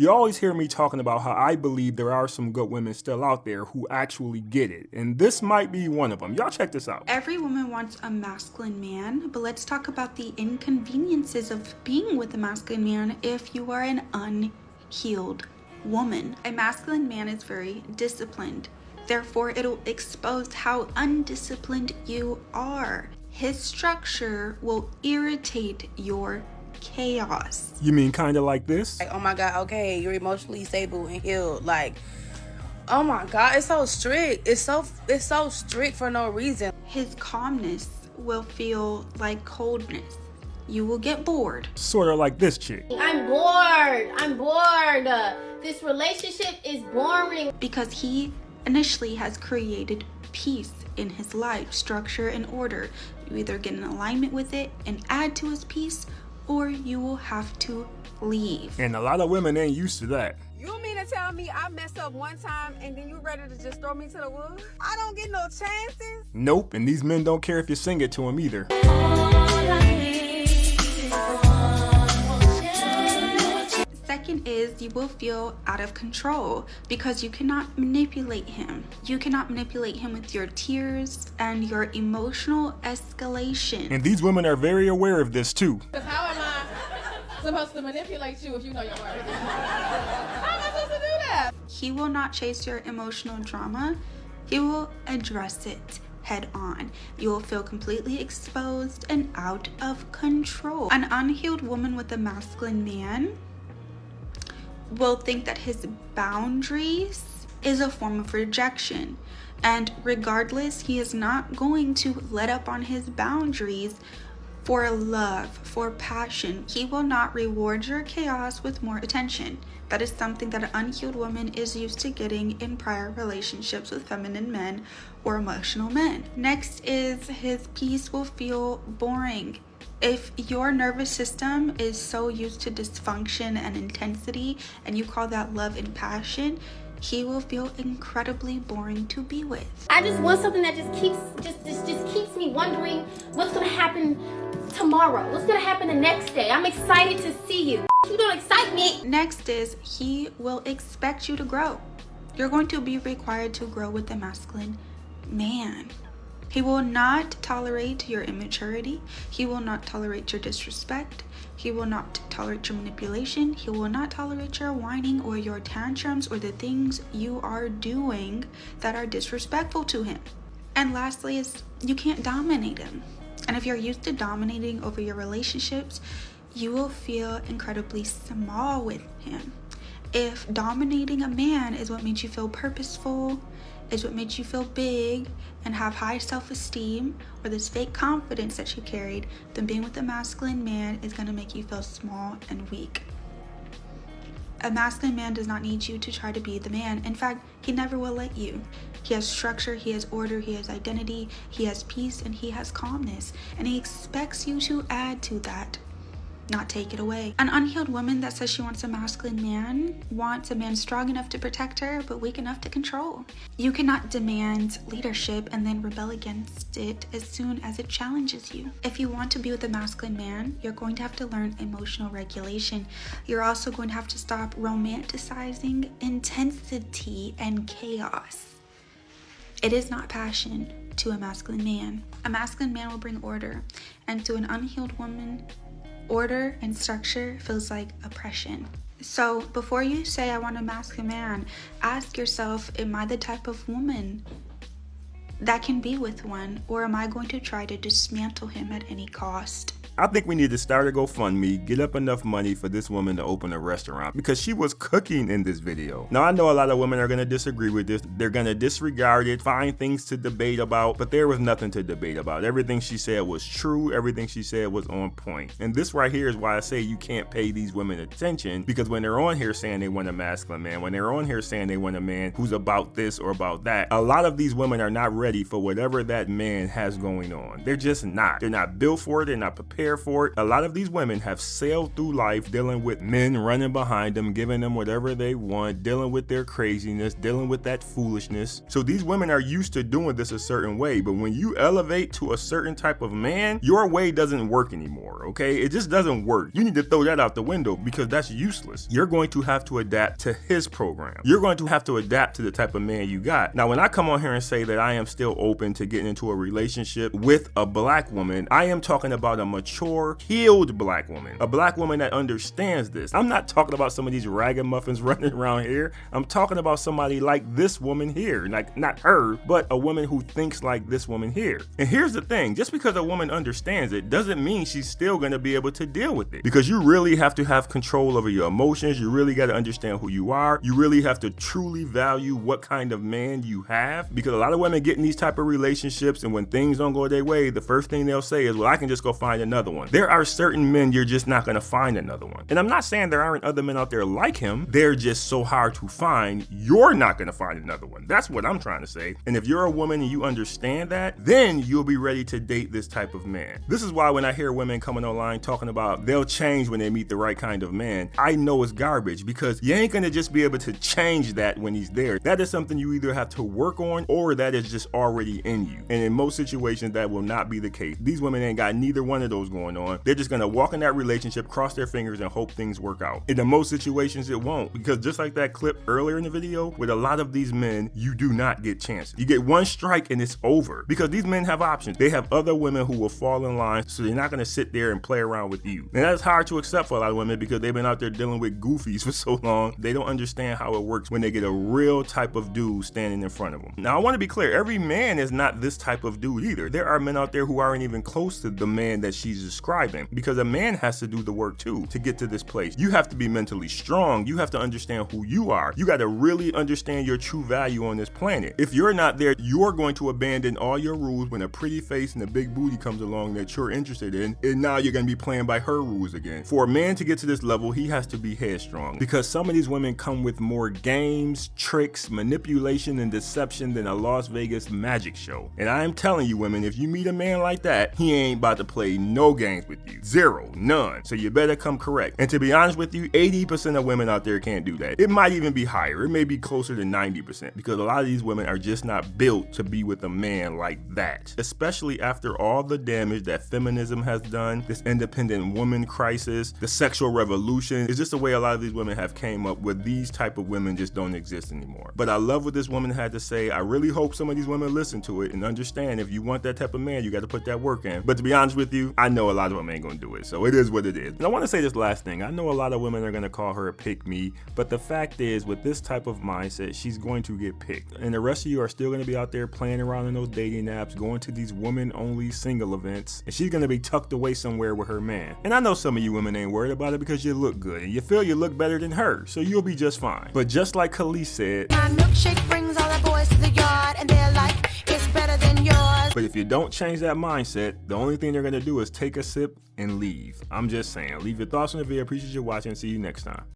You always hear me talking about how I believe there are some good women still out there who actually get it, and this might be one of them. Y'all check this out. Every woman wants a masculine man, but let's talk about the inconveniences of being with a masculine man if you are an unhealed woman. A masculine man is very disciplined. Therefore, it'll expose how undisciplined you are. His structure will irritate your chaos. You mean kind of like this? Like, oh my God, okay, you're emotionally stable and healed. Like, oh my God, it's so strict. It's so strict for no reason. His calmness will feel like coldness. You will get bored. Sort of like this chick. I'm bored. This relationship is boring. Because he initially has created peace in his life, structure and order. You either get in alignment with it and add to his peace, or you will have to leave. And a lot of women ain't used to that. You mean to tell me I messed up one time and then you ready to just throw me to the wolves? I don't get no chances. Nope, and these men don't care if you sing it to them either. Second is you will feel out of control because you cannot manipulate him. You cannot manipulate him with your tears and your emotional escalation. And these women are very aware of this too. Because how am I supposed to manipulate you if you know your worth? How am I supposed to do that? He will not chase your emotional drama. He will address it head on. You will feel completely exposed and out of control. An unhealed woman with a masculine man will think that his boundaries is a form of rejection. And regardless, he is not going to let up on his boundaries for love, for passion. He will not reward your chaos with more attention. That is something that an unhealed woman is used to getting in prior relationships with feminine men or emotional men. Next is his peace will feel boring. If your nervous system is so used to dysfunction and intensity and you call that love and passion, he will feel incredibly boring to be with. I just want something that just keeps me wondering what's gonna happen tomorrow. What's gonna happen the next day? I'm excited to see you. You don't excite me. Next is he will expect you to grow. You're going to be required to grow with a masculine man. He will not tolerate your immaturity. He will not tolerate your disrespect. He will not tolerate your manipulation. He will not tolerate your whining or your tantrums or the things you are doing that are disrespectful to him. And lastly is you can't dominate him. And if you're used to dominating over your relationships, you will feel incredibly small with him. If dominating a man is what makes you feel purposeful, is what makes you feel big and have high self-esteem, or this fake confidence that you carried, then being with a masculine man is going to make you feel small and weak. A masculine man does not need you to try to be the man. In fact, he never will let you. He has structure, he has order, he has identity, he has peace, and he has calmness. And he expects you to add to that, not take it away. An unhealed woman that says she wants a masculine man wants a man strong enough to protect her but weak enough to control. You cannot demand leadership and then rebel against it as soon as it challenges you. If you want to be with a masculine man, you're going to have to learn emotional regulation. You're also going to have to stop romanticizing intensity and chaos. It is not passion to a masculine man. A masculine man will bring order, and to an unhealed woman, order and structure feels like oppression. So before you say I want a masculine man, ask yourself, am I the type of woman that can be with one, or am I going to try to dismantle him at any cost? I think we need to start a GoFundMe, get up enough money for this woman to open a restaurant, because she was cooking in this video. Now, I know a lot of women are going to disagree with this. They're going to disregard it, find things to debate about, but there was nothing to debate about. Everything she said was true. Everything she said was on point. And this right here is why I say you can't pay these women attention, because when they're on here saying they want a masculine man, when they're on here saying they want a man who's about this or about that, a lot of these women are not ready for whatever that man has going on. They're just not. They're not built for it. They're not prepared care for it. A lot of these women have sailed through life dealing with men running behind them, giving them whatever they want, dealing with their craziness, dealing with that foolishness. So these women are used to doing this a certain way, but when you elevate to a certain type of man, your way doesn't work anymore, okay? It just doesn't work. You need to throw that out the window because that's useless. You're going to have to adapt to his program. You're going to have to adapt to the type of man you got. Now, when I come on here and say that I am still open to getting into a relationship with a black woman, I am talking about a mature, healed black woman. A black woman that understands this. I'm not talking about some of these ragamuffins running around here. I'm talking about somebody like this woman here. Like, not her, but a woman who thinks like this woman here. And here's the thing, just because a woman understands it doesn't mean she's still going to be able to deal with it. Because you really have to have control over your emotions. You really got to understand who you are. You really have to truly value what kind of man you have. Because a lot of women get in these type of relationships, and when things don't go their way, the first thing they'll say is, well, I can just go find another one. There are certain men you're just not going to find another one. And I'm not saying there aren't other men out there like him. They're just so hard to find, you're not going to find another one. That's what I'm trying to say. And if you're a woman and you understand that, then you'll be ready to date this type of man. This is why when I hear women coming online talking about they'll change when they meet the right kind of man, I know it's garbage, because you ain't going to just be able to change that when he's there. That is something you either have to work on, or that is just already in you. And in most situations, that will not be the case. These women ain't got neither one of those going on. They're just going to walk in that relationship, cross their fingers, and hope things work out. And in most situations, it won't, because just like that clip earlier in the video, with a lot of these men, you do not get chances. You get one strike and it's over, because these men have options. They have other women who will fall in line, so they're not going to sit there and play around with you. And that's hard to accept for a lot of women, because they've been out there dealing with goofies for so long. They don't understand how it works when they get a real type of dude standing in front of them. Now, I want to be clear, every man is not this type of dude either. There are men out there who aren't even close to the man that she's describing, because a man has to do the work too to get to this place. You have to be mentally strong. You have to understand who you are. You got to really understand your true value on this planet. If you're not there, you're going to abandon all your rules when a pretty face and a big booty comes along that you're interested in, and now you're going to be playing by her rules again. For a man to get to this level, he has to be headstrong, because some of these women come with more games, tricks, manipulation, and deception than a Las Vegas magic show. And I am telling you, women, if you meet a man like that, he ain't about to play no games with you. Zero, none. So you better come correct. And to be honest with you, 80% of women out there can't do that. It might even be higher. It may be closer to 90%, because a lot of these women are just not built to be with a man like that. Especially after all the damage that feminism has done, this independent woman crisis, the sexual revolution. It's just the way a lot of these women have came up with. These type of women just don't exist anymore. But I love what this woman had to say. I really hope some of these women listen to it and understand, if you want that type of man, you got to put that work in. But to be honest with you, I know a lot of them ain't gonna do it. So it is what it is. And I want to say this last thing. I know a lot of women are gonna call her a pick me, but the fact is, with this type of mindset, she's going to get picked. And the rest of you are still gonna be out there playing around in those dating apps, going to these women-only single events, and she's gonna be tucked away somewhere with her man. And I know some of you women ain't worried about it because you look good and you feel you look better than her, so you'll be just fine. But just like Khalees said, my milkshake brings all the boys to the yard, and they're like, it's better than yours. but if you don't change that mindset, the only thing they're gonna do is take a sip and leave. I'm just saying. Leave your thoughts on the video. Appreciate you watching. See you next time.